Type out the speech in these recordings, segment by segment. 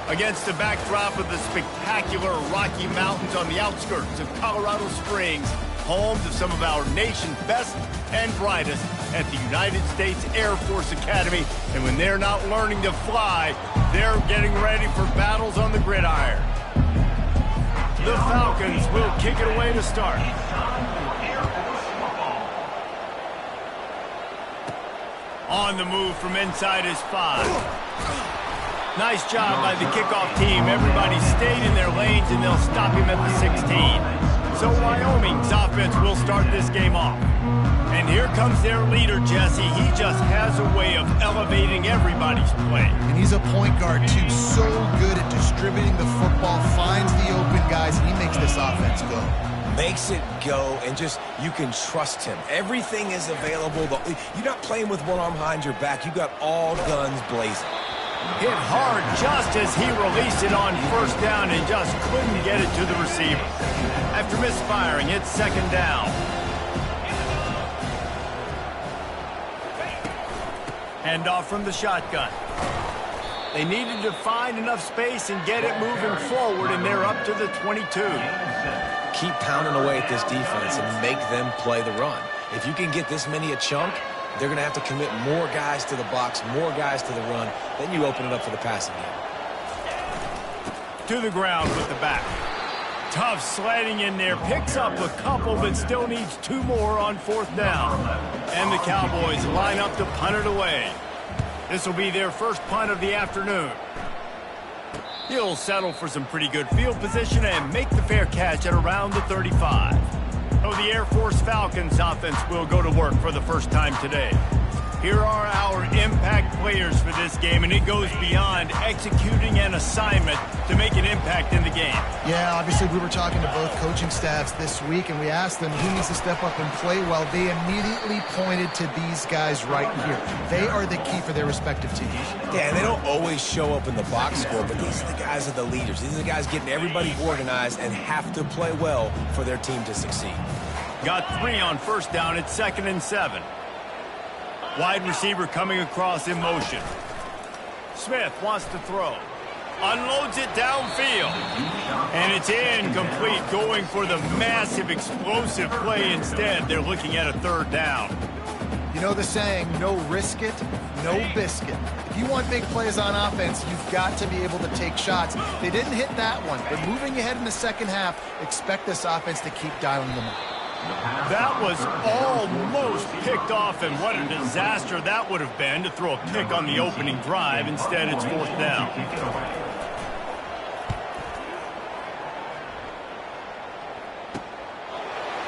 Against the backdrop of the spectacular Rocky Mountains on the outskirts of Colorado Springs, home to some of our nation's best and brightest at the United States Air Force Academy. And when they're not learning to fly, they're getting ready for battles on the gridiron. The Falcons will kick it away to start. On the move from inside his 5. Nice job by the kickoff team. Everybody stayed in their lanes, and they'll stop him at the 16. So Wyoming's offense will start this game off. And here comes their leader, Jesse. He just has a way of elevating everybody's play. And he's a point guard, too. So good at distributing the football, finds the open guys, and he makes this offense go. Makes it go, and just, you can trust him. Everything is available. You're not playing with one arm behind your back. You got all guns blazing. Hit hard just as he released it on first down and just couldn't get it to the receiver. After misfiring, it's second down. Handoff from the shotgun. They needed to find enough space and get it moving forward, and they're up to the 22. Keep pounding away at this defense and make them play the run. If you can get this many a chunk, they're going to have to commit more guys to the box, more guys to the run. Then you open it up for the passing game. To the ground with the back. Tough sledding in there. Picks up a couple, but still needs 2 more on fourth down. And the Cowboys line up to punt it away. This will be their first punt of the afternoon. He'll settle for some pretty good field position and make the fair catch at around the 35. So the Air Force Falcons offense will go to work for the first time today. Here are our impact players for this game, and it goes beyond executing an assignment to make an impact in the game. Yeah, obviously we were talking to both coaching staffs this week, and we asked them who needs to step up and play well. They immediately pointed to these guys right here. They are the key for their respective teams. Yeah, and they don't always show up in the box score, but these are the guys that are the leaders. These are the guys getting everybody organized and have to play well for their team to succeed. Got 3 on first down. It's 2nd and 7. Wide receiver coming across in motion. Smith wants to throw. Unloads it downfield. And it's incomplete, going for the massive explosive play instead. They're looking at a 3rd down. You know the saying, no risk it, no biscuit. If you want big plays on offense, you've got to be able to take shots. They didn't hit that one, but moving ahead in the second half, expect this offense to keep dialing them up. That was almost picked off, and what a disaster that would have been to throw a pick on the opening drive. Instead, it's 4th down.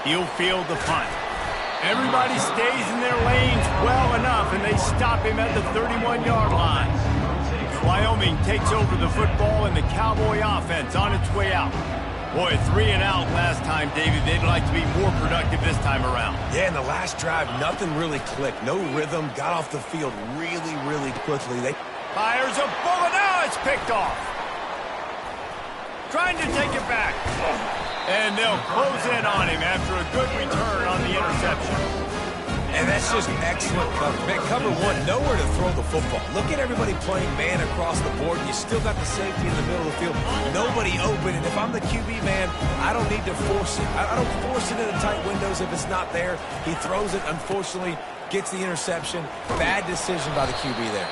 He'll field the punt. Everybody stays in their lanes well enough, and they stop him at the 31-yard line. Wyoming takes over the football, and the Cowboy offense on its way out. Boy, 3 and out last time, David. They'd like to be more productive this time around. Yeah, in the last drive, nothing really clicked. No rhythm. Got off the field really, really quickly. They fires a bullet. Now it's picked off. Trying to take it back. And they'll close in on him after a good return on the interception. And that's just excellent cover. Man, cover 1, nowhere to throw the football. Look at everybody playing man across the board. You still got the safety in the middle of the field. Nobody open. And if I'm the QB, man, I don't need to force it. I don't force it into tight windows if it's not there. He throws it, unfortunately, gets the interception. Bad decision by the QB there.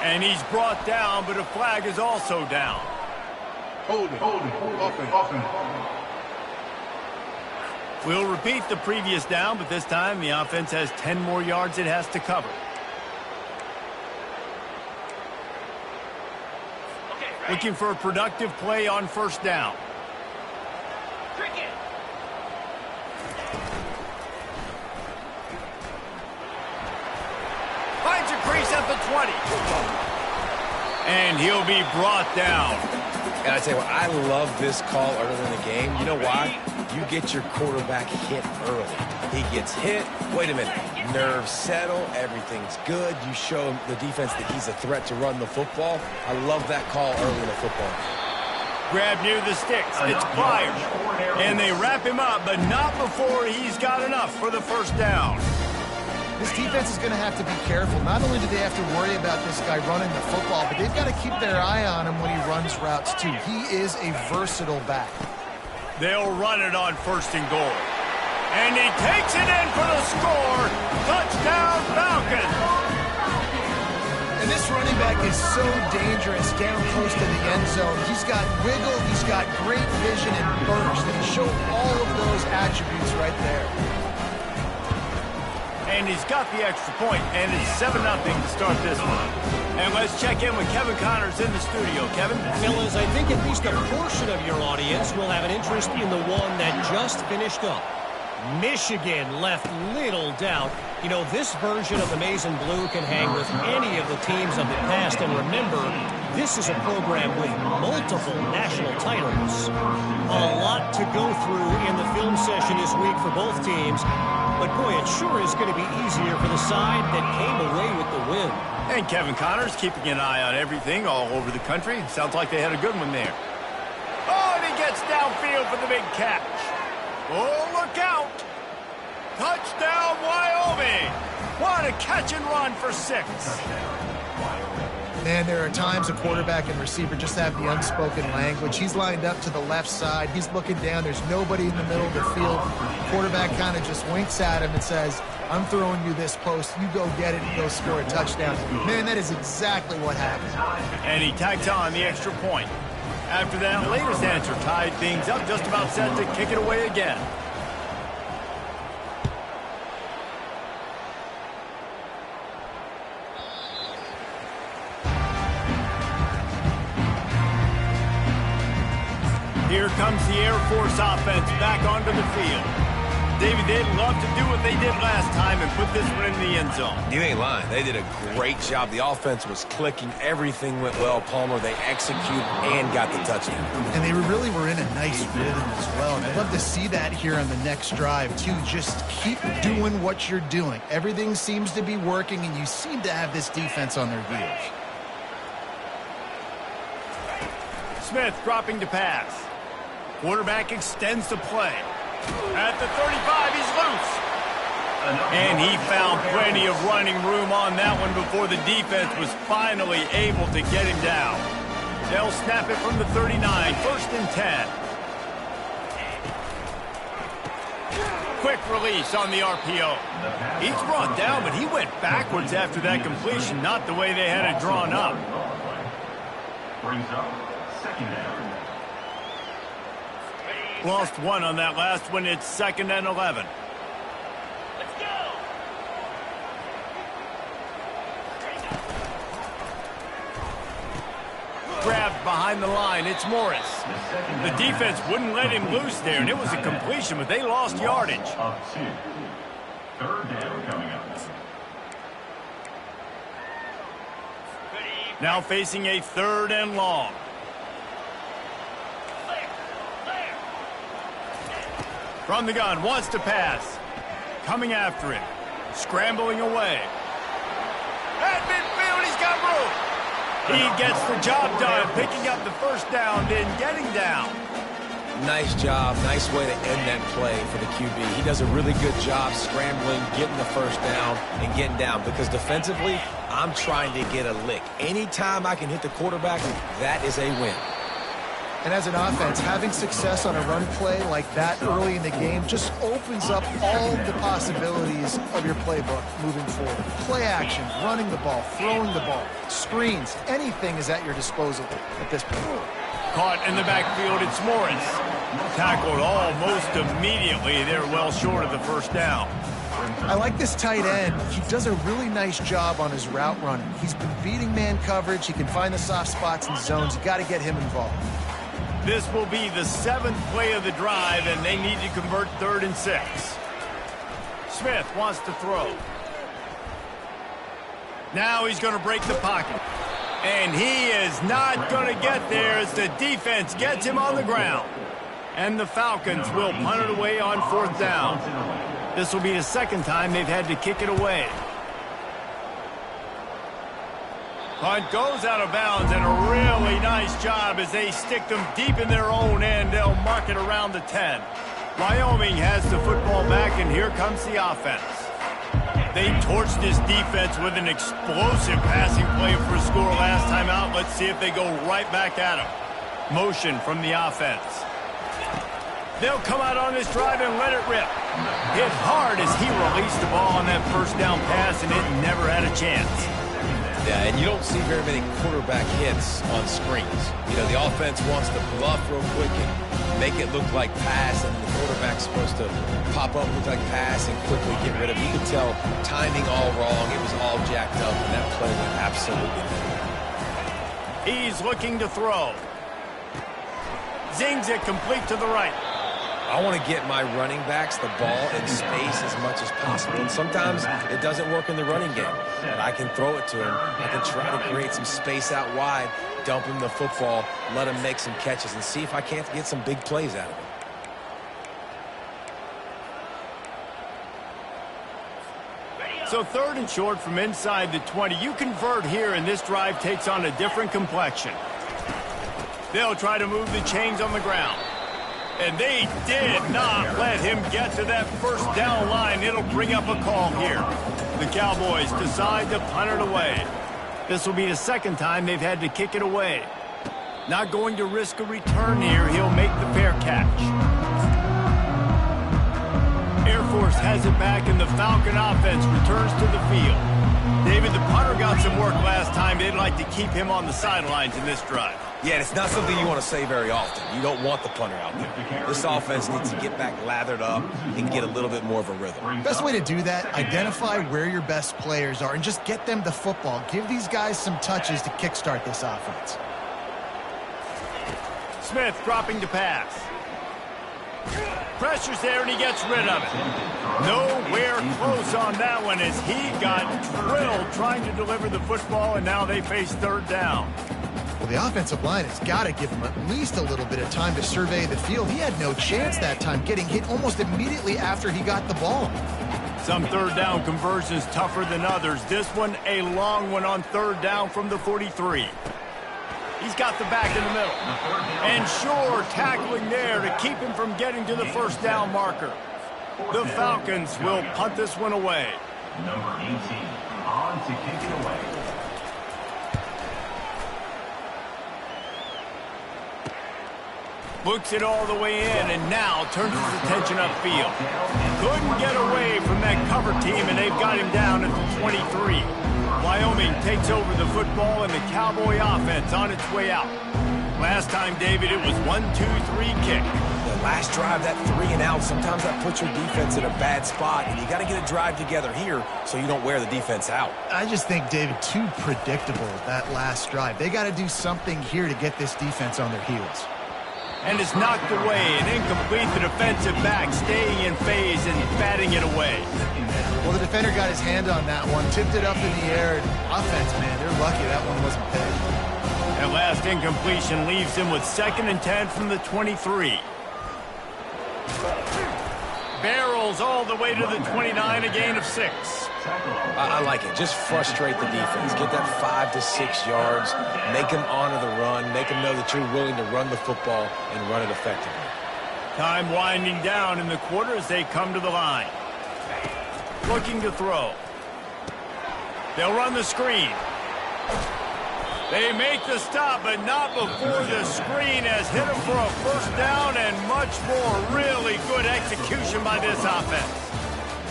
And he's brought down, but a flag is also down. Hold it. Offense. We'll repeat the previous down, but this time the offense has 10 more yards it has to cover. Looking for a productive play on first down. Finds a crease at the 20. And he'll be brought down. And I tell you what, I love this call early in the game. You know why? You get your quarterback hit early. He gets hit. Wait a minute. Nerves settle. Everything's good. You show the defense that he's a threat to run the football. I love that call early in the football. Grab near the sticks. It's Pryor. And they wrap him up, but not before he's got enough for the first down. This defense is going to have to be careful. Not only do they have to worry about this guy running the football, but they've got to keep their eye on him when he runs routes too. He is a versatile back. They'll run it on 1st and goal. And he takes it in for the score. Touchdown, Falcons. And this running back is so dangerous down close to the end zone. He's got wiggle, he's got great vision and burst, and he showed all of those attributes right there. And he's got the extra point, and it's 7-0 to start this one. And let's check in with Kevin Connors in the studio. Kevin? Fellas, I think at least a portion of your audience will have an interest in the one that just finished up. Michigan left little doubt. You know, this version of the Maize and Blue can hang with any of the teams of the past. And remember, this is a program with multiple national titles. A lot to go through in the film session this week for both teams. But boy, it sure is going to be easier for the side that came away with the win. And Kevin Connors keeping an eye on everything all over the country. Sounds like they had a good one there. Oh, and he gets downfield for the big catch. Oh, look out. Touchdown, Wyoming. What a catch and run for 6. Man, there are times a quarterback and receiver just have the unspoken language. He's lined up to the left side. He's looking down. There's nobody in the middle of the field. Quarterback kind of just winks at him and says, I'm throwing you this post. You go get it and go score a touchdown. Man, that is exactly what happened. And he tacked on the extra point. After that latest answer tied things up, just about set to kick it away again. Here comes the Air Force offense back onto the field. David, they'd love to do what they did last time and put this one in the end zone. You ain't lying. They did a great job. The offense was clicking. Everything went well, Palmer. They executed and got the touchdown. And they really were in a nice rhythm as well. And I'd love to see that here on the next drive, too. Just keep doing what you're doing. Everything seems to be working, and you seem to have this defense on their heels. Smith dropping to pass. Quarterback extends the play. At the 35, he's loose. And he found plenty of running room on that one before the defense was finally able to get him down. They'll snap it from the 39, 1st and 10. Quick release on the RPO. He's brought down, but he went backwards after that completion, not the way they had it drawn up. Brings up 2nd down. Lost one on that last one. It's 2nd and 11. Let's go. Grabbed behind the line. It's Morris. The defense wouldn't let him loose there, and it was a completion, but they lost yardage. Up 2. 3rd down coming up. Now facing a 3rd and long. From the gun, wants to pass. Coming after him. Scrambling away. At midfield, he's got room. He gets the job done, picking up the 1st down, then getting down. Nice job. Nice way to end that play for the QB. He does a really good job scrambling, getting the 1st down, and getting down. Because defensively, I'm trying to get a lick. Anytime I can hit the quarterback, that is a win. And as an offense, having success on a run play like that early in the game just opens up all the possibilities of your playbook moving forward. Play action, running the ball, throwing the ball, screens, anything is at your disposal at this point. Caught in the backfield, it's Morris. Tackled almost immediately. They're well short of the 1st down. I like this tight end. He does a really nice job on his route running. He's been beating man coverage. He can find the soft spots and zones. You got to get him involved. This will be the 7th play of the drive, and they need to convert 3rd and 6. Smith wants to throw. Now he's going to break the pocket. And he is not going to get there as the defense gets him on the ground. And the Falcons will punt it away on 4th down. This will be the 2nd time they've had to kick it away. Punt goes out of bounds, and a really nice job as they stick them deep in their own end. They'll mark it around the 10. Wyoming has the football back, and here comes the offense. They torched this defense with an explosive passing play for a score last time out. Let's see if they go right back at him. Motion from the offense. They'll come out on this drive and let it rip. Hit hard as he released the ball on that first down pass, and it never had a chance. Yeah, and you don't see very many quarterback hits on screens. You know, the offense wants to bluff real quick and make it look like pass, and the quarterback's supposed to pop up, look like pass, and quickly get rid of it. You could tell timing all wrong. It was all jacked up, and that play went absolutely nowhere. He's looking to throw. Zings it complete to the right. I want to get my running backs the ball in space as much as possible. And sometimes it doesn't work in the running game. But I can throw it to him. I can try to create some space out wide, dump him the football, let him make some catches, and see if I can't get some big plays out of him. So 3rd and short from inside the 20. You convert here, and this drive takes on a different complexion. They'll try to move the chains on the ground. And they did not let him get to that first down line. It'll bring up a call here. The Cowboys decide to punt it away. This will be the second time they've had to kick it away. Not going to risk a return here. He'll make the fair catch. Air Force has it back, and the Falcon offense returns to the field. David, the punter got some work last time. They'd like to keep him on the sidelines in this drive. Yeah, it's not something you want to say very often. You don't want the punter out there. This offense needs to get back lathered up and get a little bit more of a rhythm. Best way to do that, identify where your best players are and just get them the football. Give these guys some touches to kickstart this offense. Smith dropping to pass. Pressure's there, and he gets rid of it. Nowhere close on that one as he got drilled trying to deliver the football, and now they face 3rd down. Well, the offensive line has got to give him at least a little bit of time to survey the field. He had no chance that time, getting hit almost immediately after he got the ball. Some 3rd down conversions tougher than others. This one a long one on 3rd down from the 43. He's got the back in the middle. And sure, tackling there to keep him from getting to the first down marker. The Falcons will punt this one away. Number 18 on to kick it away. Books it all the way in, and now turns his attention upfield. Couldn't get away from that cover team, and they've got him down at the 23. Wyoming takes over the football, and the Cowboy offense on its way out. Last time, David, it was 1-2-3 kick. The last drive, that 3 and out, sometimes that puts your defense in a bad spot, and you got to get a drive together here so you don't wear the defense out. I just think, David, too predictable, that last drive. They got to do something here to get this defense on their heels. And it's knocked away and incomplete. The defensive back staying in phase and batting it away. Well, the defender got his hand on that one, tipped it up in the air. Offense, man, they're lucky that one wasn't pegged. That last incompletion leaves him with 2nd and 10 from the 23. Barrels all the way to the 29, a gain of 6. I like it. Just frustrate the defense. Get that 5 to 6 yards. Make them honor the run. Make them know that you're willing to run the football and run it effectively. Time winding down in the quarter as they come to the line. Looking to throw. They'll run the screen. They make the stop, but not before the screen has hit them for a first down and much more. Really good execution by this offense.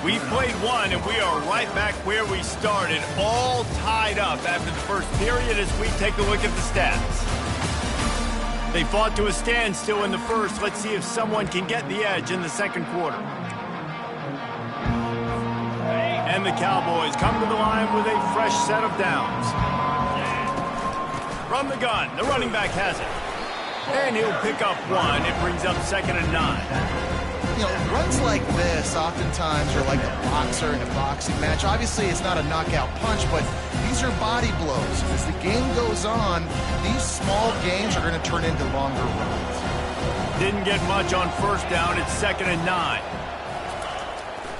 We played one, and we are right back where we started, all tied up after the first period as we take a look at the stats. They fought to a standstill in the first. Let's see if someone can get the edge in the second quarter. And the Cowboys come to the line with a fresh set of downs. From the gun, the running back has it. And he'll pick up 1. It brings up 2nd and 9. You know, runs like this oftentimes are like a boxer in a boxing match. Obviously, it's not a knockout punch, but these are body blows. As the game goes on, these small gains are going to turn into longer runs. Didn't get much on first down. It's 2nd and 9.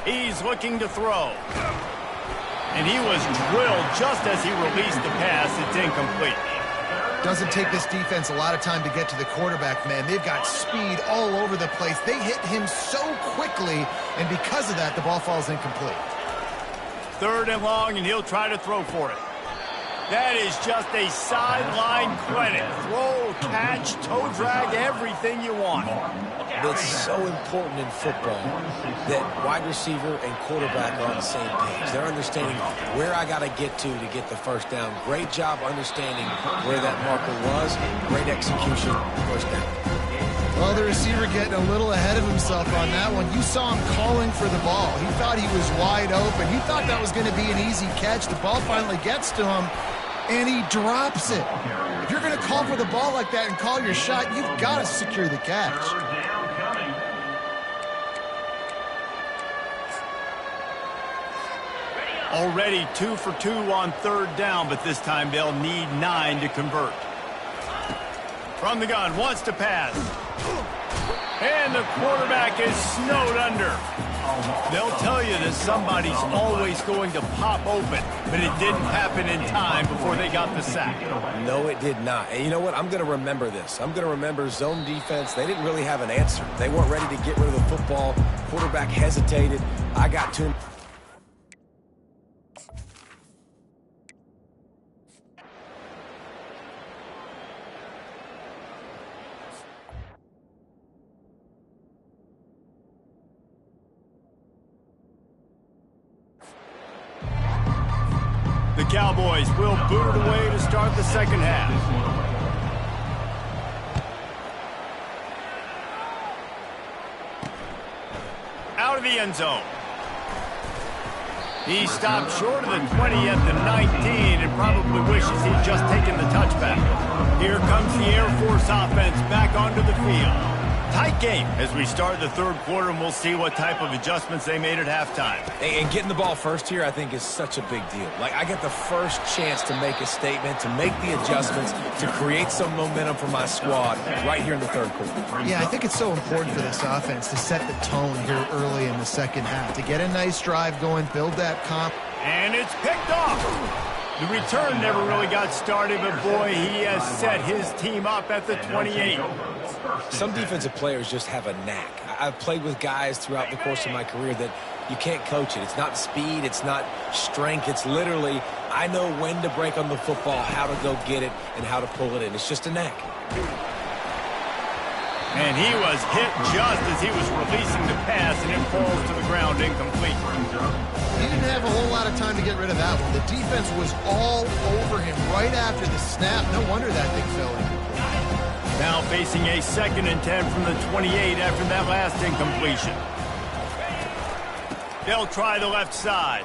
He's looking to throw. And he was drilled just as he released the pass. It's incomplete. Doesn't take this defense a lot of time to get to the quarterback, man. They've got speed all over the place. They hit him so quickly, and because of that, the ball falls incomplete. 3rd and long, and he'll try to throw for it. That is just a sideline credit. Throw, catch, toe drag, everything you want. It's so important in football that wide receiver and quarterback are on the same page. They're understanding where I got to get the first down. Great job understanding where that marker was. Great execution, first down. Well, the receiver getting a little ahead of himself on that one. You saw him calling for the ball. He thought he was wide open. He thought that was going to be an easy catch. The ball finally gets to him, and he drops it. If you're going to call for the ball like that and call your shot, you've got to secure the catch. Already 2 for 2 on 3rd down, but this time they'll need 9 to convert. From the gun, wants to pass. And the quarterback is snowed under. They'll tell you that somebody's always going to pop open, but it didn't happen in time before they got the sack. No, it did not. And you know what? I'm going to remember this. I'm going to remember zone defense. They didn't really have an answer. They weren't ready to get rid of the football. Quarterback hesitated. I got to him. The Cowboys will boot it away to start the second half. Out of the end zone. He stopped short of the 20 at the 19 and probably wishes he'd just taken the touchback. Here comes the Air Force offense back onto the field. Tight game as we start the 3rd quarter, and we'll see what type of adjustments they made at halftime. And getting the ball first here, I think, is such a big deal. Like, I get the first chance to make a statement, to make the adjustments, to create some momentum for my squad right here in the 3rd quarter. Yeah, I think it's so important for this offense to set the tone here early in the second half, to get a nice drive going, build that comp. And it's picked off. The return never really got started, but boy, he has set his team up at the 28. Some defensive players just have a knack. I've played with guys throughout the course of my career that you can't coach it. It's not speed, it's not strength. It's literally, I know when to break on the football, how to go get it, and how to pull it in. It's just a knack. And he was hit just as he was releasing the pass, and it falls to the ground incomplete. He didn't have a whole lot of time to get rid of that one. The defense was all over him right after the snap. No wonder that thing fell incomplete. Now facing a 2nd and 10 from the 28 after that last incompletion. They'll try the left side.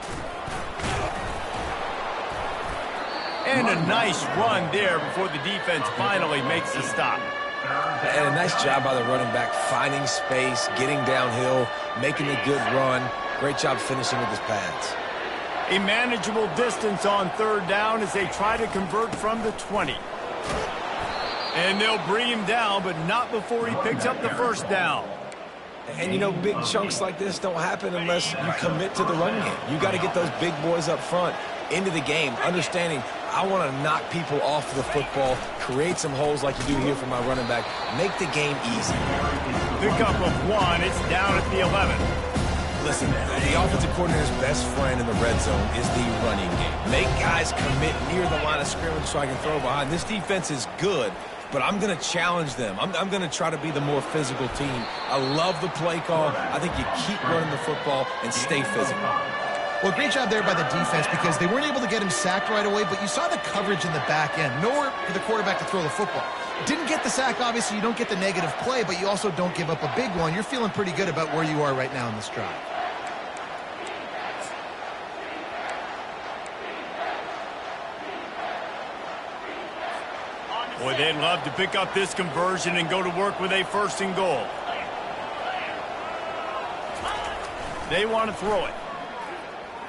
And a nice run there before the defense finally makes the stop. And a nice job by the running back, finding space, getting downhill, making a good run. Great job finishing with his pads. A manageable distance on 3rd down as they try to convert from the 20. And they'll bring him down, but not before he picks up the first down. And, you know, big chunks like this don't happen unless you commit to the run game. You got to get those big boys up front into the game, understanding I want to knock people off the football, create some holes like you do here for my running back, make the game easy. Pickup of 1, it's down at the 11. Listen, the offensive coordinator's best friend in the red zone is the running game. Make guys commit near the line of scrimmage so I can throw behind. This defense is good, but I'm going to challenge them. I'm going to try to be the more physical team. I love the play call. I think you keep running the football and stay physical. Well, great job there by the defense because they weren't able to get him sacked right away, but you saw the coverage in the back end. Nowhere for the quarterback to throw the football. Didn't get the sack, obviously. You don't get the negative play, but you also don't give up a big one. You're feeling pretty good about where you are right now in this drive. Boy, they'd love to pick up this conversion and go to work with a 1st and goal. They want to throw it.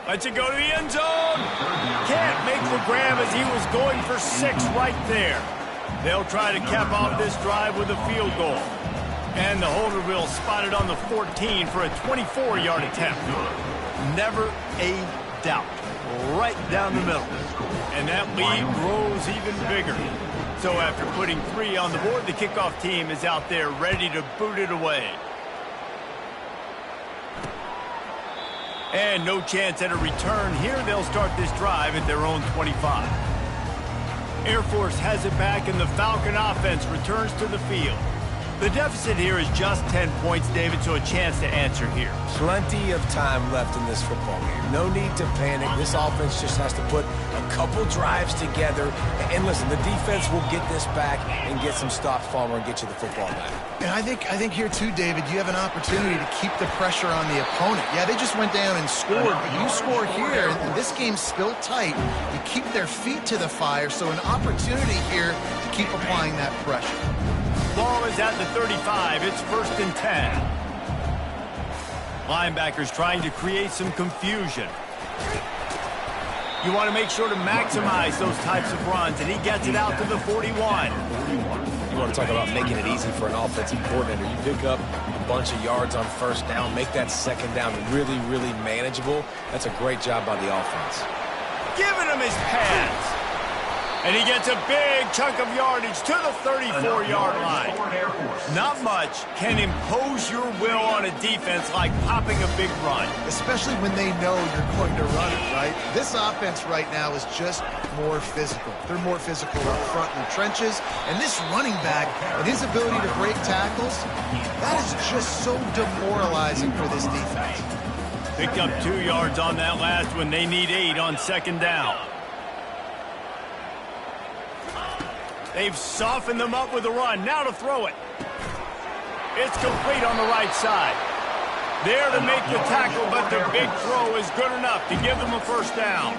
Lets it go to the end zone. Can't make the grab as he was going for 6 right there. They'll try to cap off this drive with a field goal. And the holder will spot it on the 14 for a 24-yard attempt. Never a doubt. Right down the middle. And that lead grows even bigger. So after putting 3 on the board, the kickoff team is out there ready to boot it away. And no chance at a return here. They'll start this drive at their own 25. Air Force has it back, and the Falcon offense returns to the field. The deficit here is just 10 points, David, so a chance to answer here. Plenty of time left in this football game. No need to panic. This offense just has to put a couple drives together. And listen, the defense will get this back and get some stops, Palmer, and get you the football back. And I think here too, David, you have an opportunity to keep the pressure on the opponent. Yeah, they just went down and scored, but you score here, and this game's still tight. You keep their feet to the fire, so an opportunity here to keep applying that pressure. Ball is at the 35. It's 1st and 10. Linebackers trying to create some confusion. You want to make sure to maximize those types of runs, and he gets it out to the 41. You want to talk about making it easy for an offensive coordinator. You pick up a bunch of yards on 1st down, make that 2nd down really, really manageable. That's a great job by the offense. Giving him his pads. And he gets a big chunk of yardage to the 34-yard line. Not much can impose your will on a defense like popping a big run. Especially when they know you're going to run it, right? This offense right now is just more physical. They're more physical up front in the trenches. And this running back and his ability to break tackles, that is just so demoralizing for this defense. Picked up 2 yards on that last one. They need 8 on 2nd down. They've softened them up with a run. Now to throw it. It's complete on the right side. There to make the tackle, but the big throw is good enough to give them a 1st down.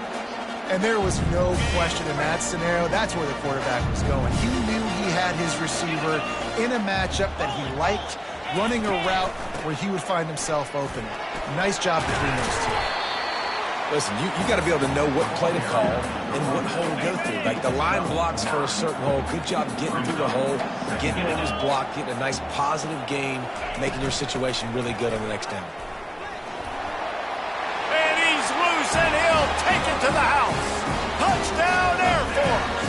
And there was no question in that scenario. That's where the quarterback was going. He knew he had his receiver in a matchup that he liked, running a route where he would find himself open. Nice job between those two. Listen, you got to be able to know what play to call and what hole to go through. Like the line blocks for a certain hole. Good job getting through the hole, getting in his block, getting a nice positive gain, making your situation really good on the next down. And he's loose, and he'll take it to the house. Touchdown, Air Force.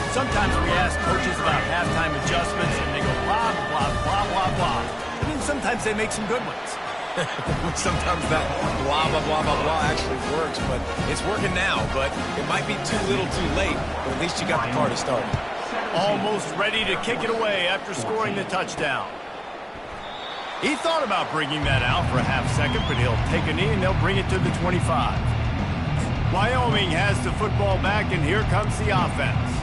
Sometimes we ask coaches about halftime adjustments, and they go blah, blah, blah, blah, blah. And then sometimes they make some good ones. Sometimes that blah, blah, blah, blah, blah actually works, but it's working now. But it might be too little too late, but at least you got the party started. Almost ready to kick it away after scoring the touchdown. He thought about bringing that out for a half second, but he'll take a knee and they'll bring it to the 25. Wyoming has the football back, and here comes the offense.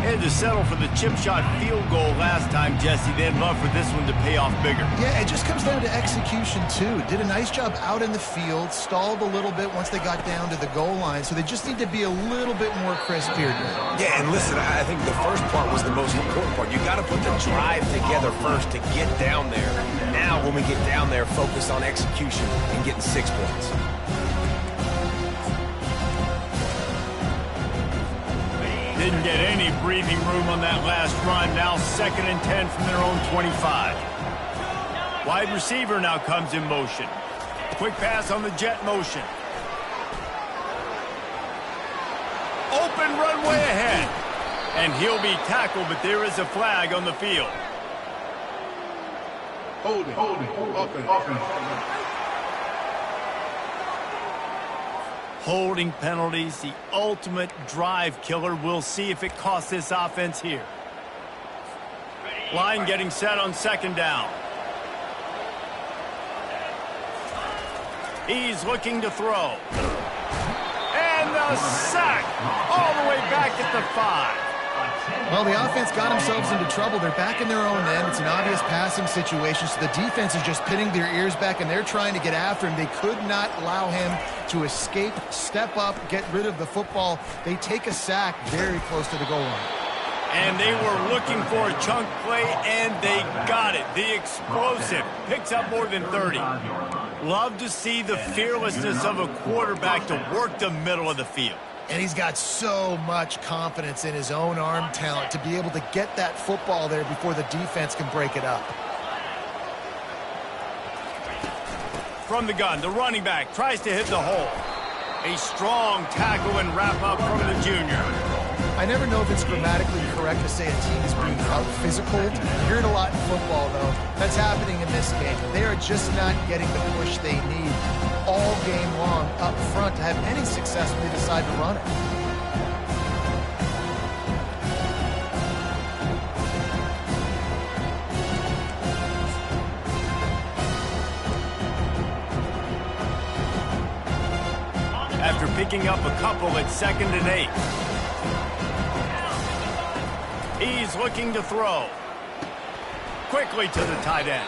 Had to settle for the chip shot field goal last time, Jesse. They'd love for this one to pay off bigger. Yeah, it just comes down to execution, too. Did a nice job out in the field, stalled a little bit once they got down to the goal line, so they just need to be a little bit more crisp here. Yeah, and listen, I think the first part was the most important part. You got to put the drive together first to get down there. Now, when we get down there, focus on execution and getting 6 points. Didn't get any breathing room on that last run. Now 2nd and 10 from their own 25. Wide receiver now comes in motion. Quick pass on the jet motion. Open runway ahead. And he'll be tackled, but there is a flag on the field. Holding. Offense. Holding penalties, the ultimate drive killer. We'll see if it costs this offense here. Line getting set on 2nd down. He's looking to throw. And the sack all the way back at the 5. Well, the offense got themselves into trouble. They're back in their own end. It's an obvious passing situation, so the defense is just pinning their ears back, and they're trying to get after him. They could not allow him to escape, step up, get rid of the football. They take a sack very close to the goal line. And they were looking for a chunk play, and they got it. The explosive picks up more than 30. Love to see the fearlessness of a quarterback to work the middle of the field. And he's got so much confidence in his own arm talent to be able to get that football there before the defense can break it up. From the gun, the running back tries to hit the hole. A strong tackle and wrap up from the junior. I never know if it's grammatically correct to say a team is being out-physical. You hear it a lot in football, though. That's happening in this game. They are just not getting the push they need all game long up front to have any success when they decide to run it. After picking up a couple at 2nd and 8. He's looking to throw. Quickly to the tight end.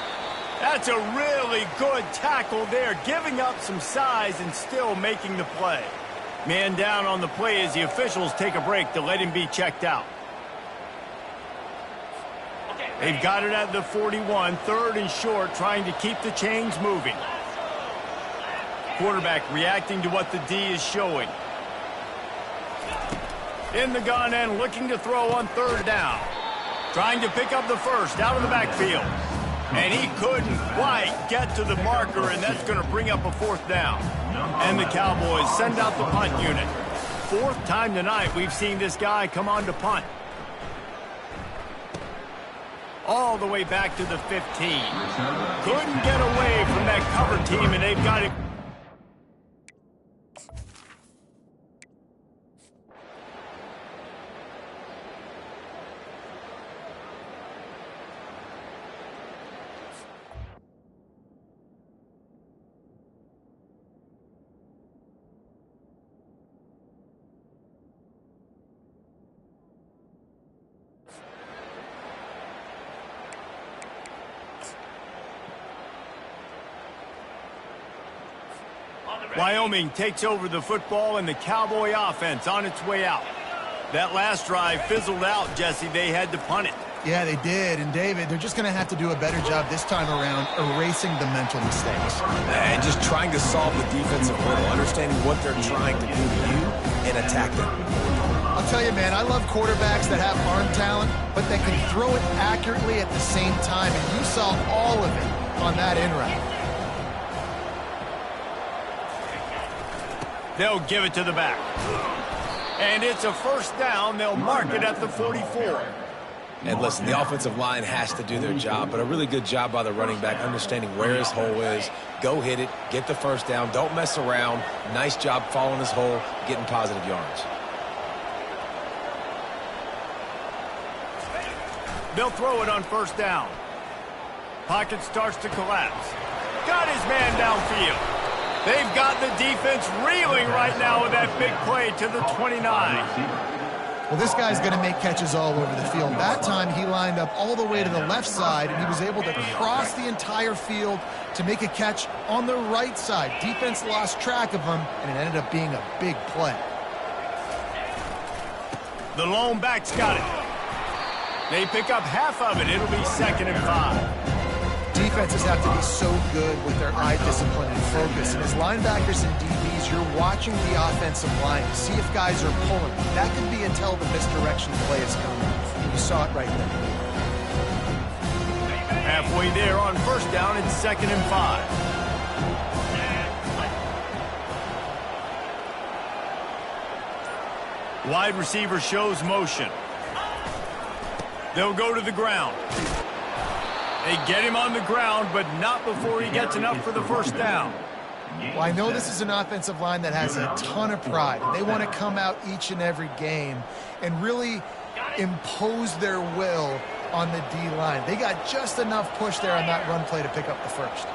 That's a really good tackle there, giving up some size and still making the play. Man down on the play as the officials take a break to let him be checked out. They've got it at the 41, 3rd and short, trying to keep the chains moving. Quarterback reacting to what the D is showing. In the gun and looking to throw on 3rd down. Trying to pick up the first out of the backfield. And he couldn't quite get to the marker, and that's going to bring up a 4th down. And the Cowboys send out the punt unit. 4th time tonight we've seen this guy come on to punt. All the way back to the 15. Couldn't get away from that cover team, and they've got it. Wyoming takes over the football and the Cowboy offense on its way out. That last drive fizzled out, Jesse. They had to punt it. Yeah, they did. And, David, they're just going to have to do a better job this time around erasing the mental mistakes. And just trying to solve the defensive riddle, understanding what they're trying to do to you and attack them. I'll tell you, man, I love quarterbacks that have arm talent, but that can throw it accurately at the same time. And you saw all of it on that in route. They'll give it to the back. And it's a 1st down. They'll mark it at the 44. And listen, the offensive line has to do their job, but a really good job by the running back understanding where his hole is. Go hit it, get the 1st down, don't mess around. Nice job following his hole, getting positive yards. They'll throw it on 1st down. Pocket starts to collapse. Got his man downfield. They've got the defense reeling right now with that big play to the 29. Well, this guy's going to make catches all over the field. That time, he lined up all the way to the left side, and he was able to cross the entire field to make a catch on the right side. Defense lost track of him, and it ended up being a big play. The lone back's got it. They pick up half of it. It'll be 2nd and 5. Defenses have to be so good with their eye discipline and focus. And as linebackers and DBs, you're watching the offensive line to see if guys are pulling. That could be until the misdirection play is coming. And you saw it right there. Halfway there on 1st down, it's 2nd and 5. Wide receiver shows motion. They'll go to the ground. They get him on the ground, but not before he gets enough for the 1st down. Well, I know this is an offensive line that has a ton of pride. They want to come out each and every game and really impose their will on the D-line. They got just enough push there on that run play to pick up the 1st.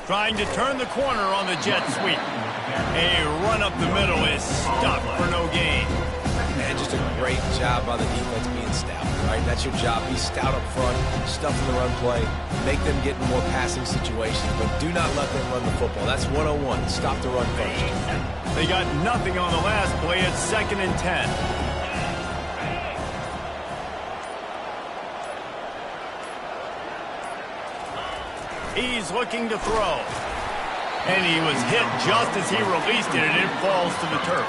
Trying to turn the corner on the jet sweep. A run up the middle is stuck for no gain. Man, just a great job by the defense being stout, right? That's your job. Be stout up front, stuff in the run play, make them get in more passing situations, but do not let them run the football. That's 101. Stop the run first. They got nothing on the last play. It's 2nd and 10. He's looking to throw. And he was hit just as he released it, and it falls to the turf.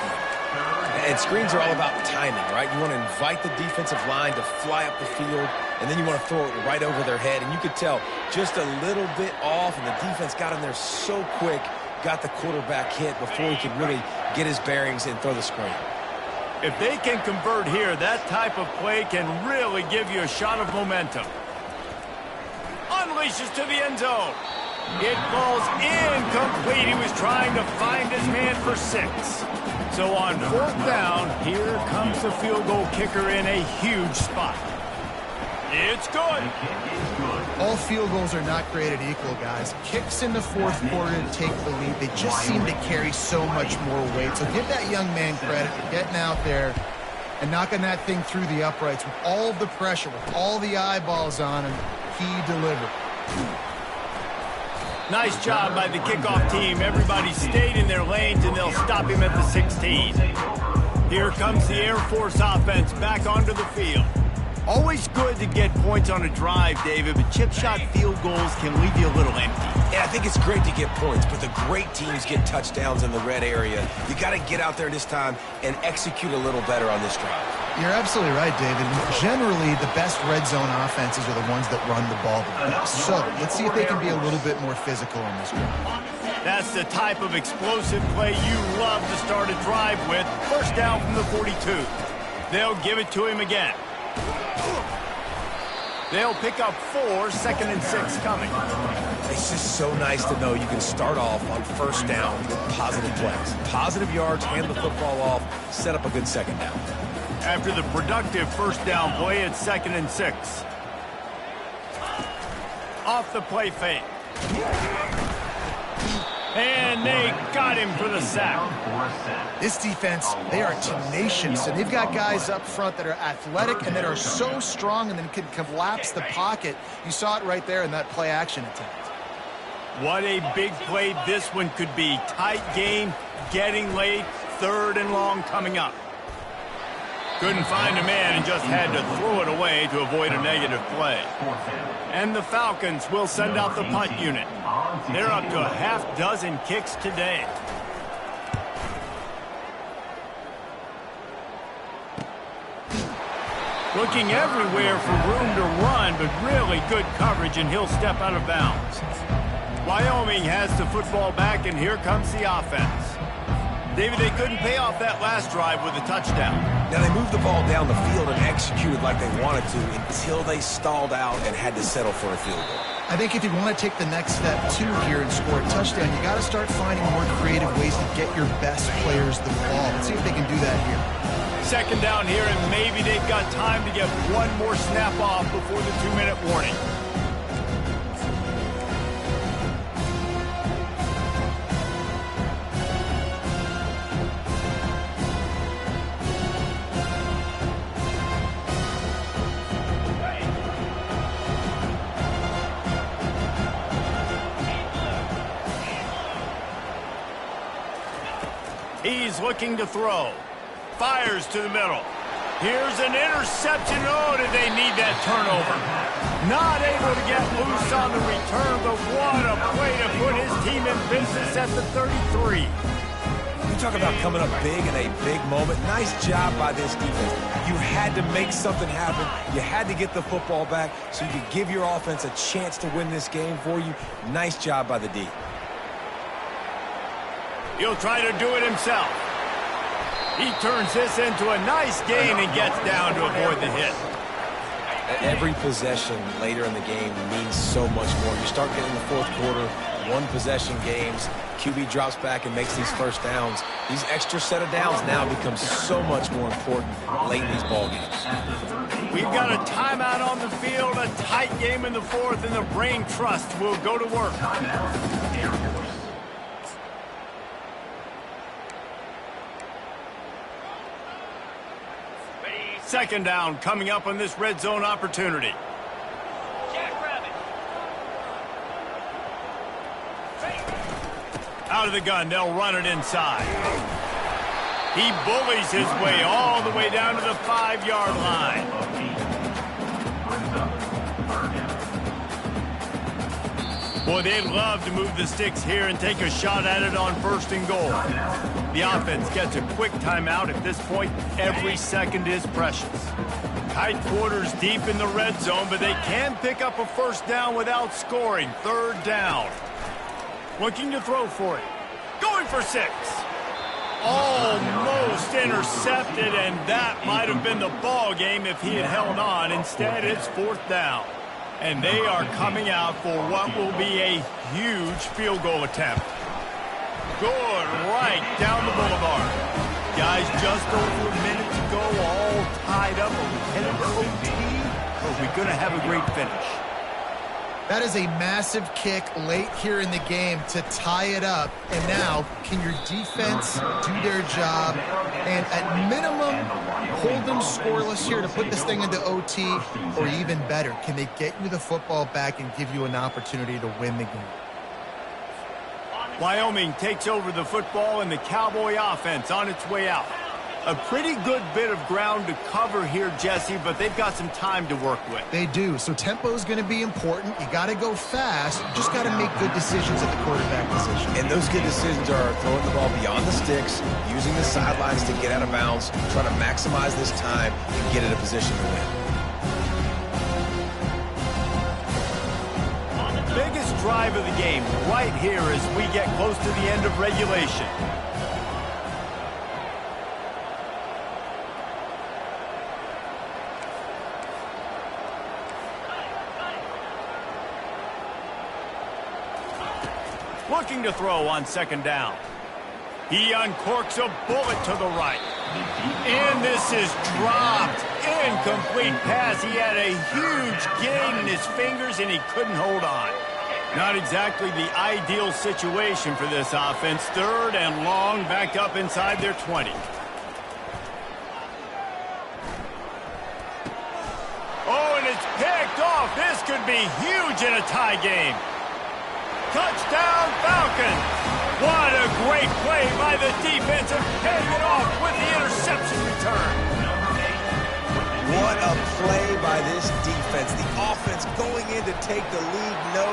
And screens are all about timing, right? You want to invite the defensive line to fly up the field, and then you want to throw it right over their head. And you could tell just a little bit off, and the defense got in there so quick, got the quarterback hit before he could really get his bearings and throw the screen. If they can convert here, that type of play can really give you a shot of momentum. Unleashes to the end zone. It falls incomplete. He was trying to find his man for 6. So on 4th down, here comes the field goal kicker in a huge spot. It's good. All field goals are not created equal, guys. Kicks in the 4th quarter to take the lead. They just seem to carry so much more weight. So give that young man credit for getting out there and knocking that thing through the uprights with all of the pressure, with all the eyeballs on him. He delivered. Nice job by the kickoff team. Everybody stayed in their lanes, and they'll stop him at the 16. Here comes the Air Force offense back onto the field. Always good to get points on a drive, David, but chip shot field goals can leave you a little empty. Yeah, I think it's great to get points, but the great teams get touchdowns in the red area. You got to get out there this time and execute a little better on this drive. You're absolutely right, David. Generally, the best red zone offenses are the ones that run the ball the best. So let's see if they can be a little bit more physical on this drive. That's the type of explosive play you love to start a drive with. 1st down from the 42. They'll give it to him again. They'll pick up 4, 2nd and 6 coming. It's just so nice to know you can start off on 1st down with positive plays. Positive yards, hand the football off, set up a good 2nd down. After the productive 1st down play, it's 2nd and 6. Off the play fake. And they got him for the sack. This defense, they are tenacious, and they've got guys up front that are athletic and that are so strong and then can collapse the pocket. You saw it right there in that play action attempt. What a big play this one could be. Tight game, getting late, 3rd and long coming up. Couldn't find a man and just had to throw it away to avoid a negative play. And the Falcons will send out the punt unit. They're up to a half-dozen kicks today. Looking everywhere for room to run, but really good coverage, and he'll step out of bounds. Wyoming has the football back, and here comes the offense. David, they couldn't pay off that last drive with a touchdown. Now, they moved the ball down the field and executed like they wanted to until they stalled out and had to settle for a field goal. I think if you want to take the next step, too, here and score a touchdown, you got to start finding more creative ways to get your best players the ball. Let's see if they can do that here. 2nd down here, and maybe they've got time to get one more snap off before the 2-minute warning. He's looking to throw. Fires to the middle. Here's an interception. Oh, did they need that turnover? Not able to get loose on the return, but what a play to put his team in business at the 33. You talk about coming up big in a big moment. Nice job by this defense. You had to make something happen. You had to get the football back so you could give your offense a chance to win this game for you. Nice job by the D. He'll try to do it himself. He turns this into a nice gain and gets down to avoid the hit. Every possession later in the game means so much more. You start getting the 4th quarter, 1-possession games, QB drops back and makes these 1st downs. These extra set of downs now become so much more important late in these ball games. We've got a timeout on the field, a tight game in the 4th, and the Brain Trust will go to work. 2nd down coming up on this red zone opportunity. Out of the gun, they'll run it inside. He bullies his way all the way down to the 5-yard line. Boy, they'd love to move the sticks here and take a shot at it on 1st and goal. The offense gets a quick timeout. At this point, every second is precious. Tight quarters deep in the red zone, but they can pick up a 1st down without scoring. 3rd down. Looking to throw for it. Going for 6. Almost intercepted, and that might have been the ball game if he had held on. Instead, it's 4th down. And they are coming out for what will be a huge field goal attempt. Good, right down the boulevard. Guys, just over a minute to go, all tied up. Are we headed to OT? Or are we going to have a great finish? That is a massive kick late here in the game to tie it up. And now, can your defense do their job and at minimum hold them scoreless here to put this thing into OT? Or even better, can they get you the football back and give you an opportunity to win the game? Wyoming takes over the football and the Cowboy offense on its way out. A pretty good bit of ground to cover here, Jesse, but they've got some time to work with. They do, so tempo is going to be important. You got to go fast. You just got to make good decisions at the quarterback position. And those good decisions are throwing the ball beyond the sticks, using the sidelines to get out of bounds, trying to maximize this time and get in a position to win. Biggest drive of the game right here as we get close to the end of regulation. Looking to throw on 2nd down. He uncorks a bullet to the right. And this is dropped. Incomplete pass. He had a huge gain in his fingers and he couldn't hold on. Not exactly the ideal situation for this offense. 3rd and long, back up inside their 20. Oh, and it's picked off. This could be huge in a tie game. Touchdown, Falcons! What a great play by the defense and paying it off with the interception return. What a play by this defense. The offense going in to take the lead. No.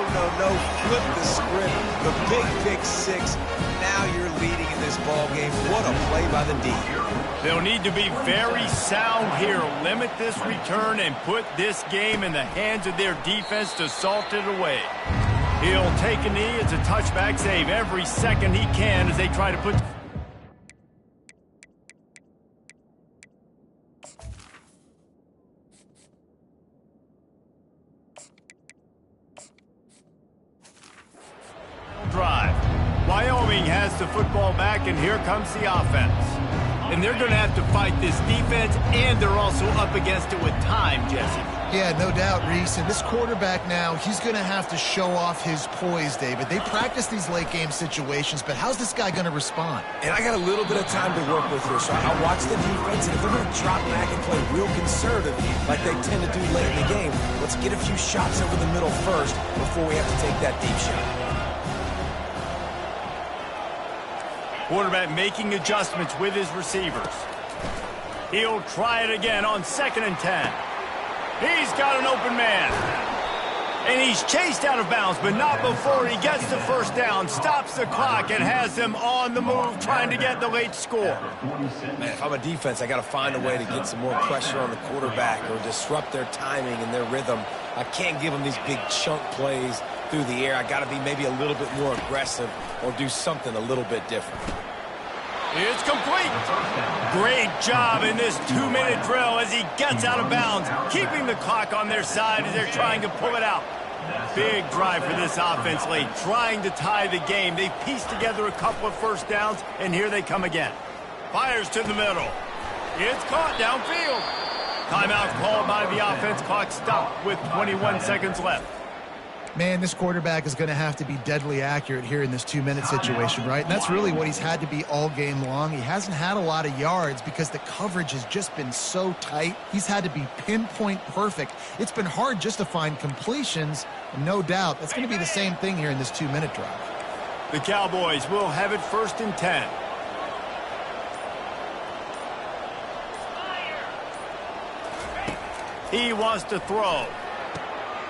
Flip the script. The big pick 6. Now you're leading in this ball game. What a play by the D. They'll need to be very sound here. Limit this return and put this game in the hands of their defense to salt it away. He'll take a knee. It's a touchback save every second he can as they try to put... drive. Wyoming has the football back, and here comes the offense. And they're going to have to fight this defense, and they're also up against it with time, Jesse. Yeah, no doubt, Reese. And this quarterback now, he's going to have to show off his poise, David. They practice these late-game situations, but how's this guy going to respond? And I got a little bit of time to work with here, so I'll watch the defense, and if they're going to drop back and play real conservative like they tend to do late in the game, let's get a few shots over the middle first before we have to take that deep shot. Quarterback making adjustments with his receivers. He'll try it again on 2nd and 10. He's got an open man. And he's chased out of bounds, but not before he gets the 1st down, stops the clock, and has them on the move trying to get the late score. Man, if I'm a defense, I got to find a way to get some more pressure on the quarterback or disrupt their timing and their rhythm. I can't give them these big chunk plays through the air. I got to be maybe a little bit more aggressive or do something a little bit different. It's complete. Great job in this 2-minute drill as he gets out of bounds, keeping the clock on their side as they're trying to pull it out. Big drive for this offense late, trying to tie the game. They pieced together a couple of 1st downs, and here they come again. Fires to the middle. It's caught downfield. Timeout called by the offense. Clock stopped with 21 seconds left. Man, this quarterback is going to have to be deadly accurate here in this 2-minute situation, right? And that's really what he's had to be all game long. He hasn't had a lot of yards because the coverage has just been so tight. He's had to be pinpoint perfect. It's been hard just to find completions, and no doubt that's going to be the same thing here in this 2-minute drive. The Cowboys will have it 1st and 10. He wants to throw.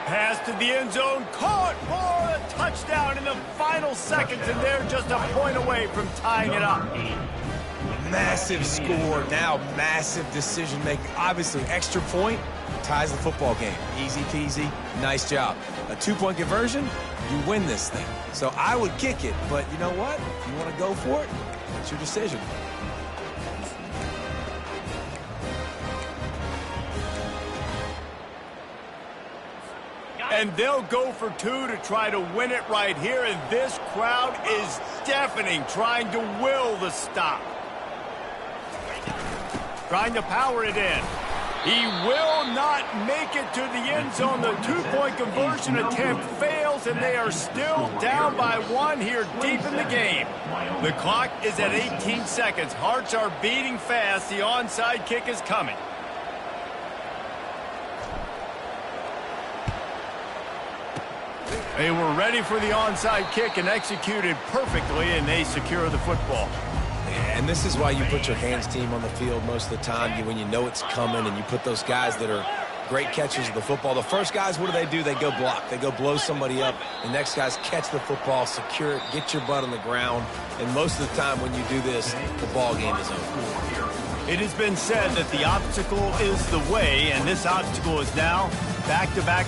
Pass to the end zone, caught for a touchdown in the final seconds, and they're just a point away from tying it up. Massive score, now massive decision making. Obviously, extra point ties the football game. Easy peasy, nice job. A 2-point conversion, you win this thing. So I would kick it, but you know what? If you want to go for it, it's your decision. And they'll go for 2 to try to win it right here, and this crowd is deafening, trying to will the stop. Trying to power it in. He will not make it to the end zone. The 2-point conversion attempt fails, and they are still down by 1 here deep in the game. The clock is at 18 seconds. Hearts are beating fast. The onside kick is coming. They were ready for the onside kick and executed perfectly, and they secure the football. And this is why you put your hands team on the field most of the time when you know it's coming, and you put those guys that are great catchers of the football. The first guys, what do? They go block. They go blow somebody up. The next guys catch the football, secure it, get your butt on the ground. And most of the time when you do this, the ball game is over. It has been said that the obstacle is the way, and this obstacle is now back-to-back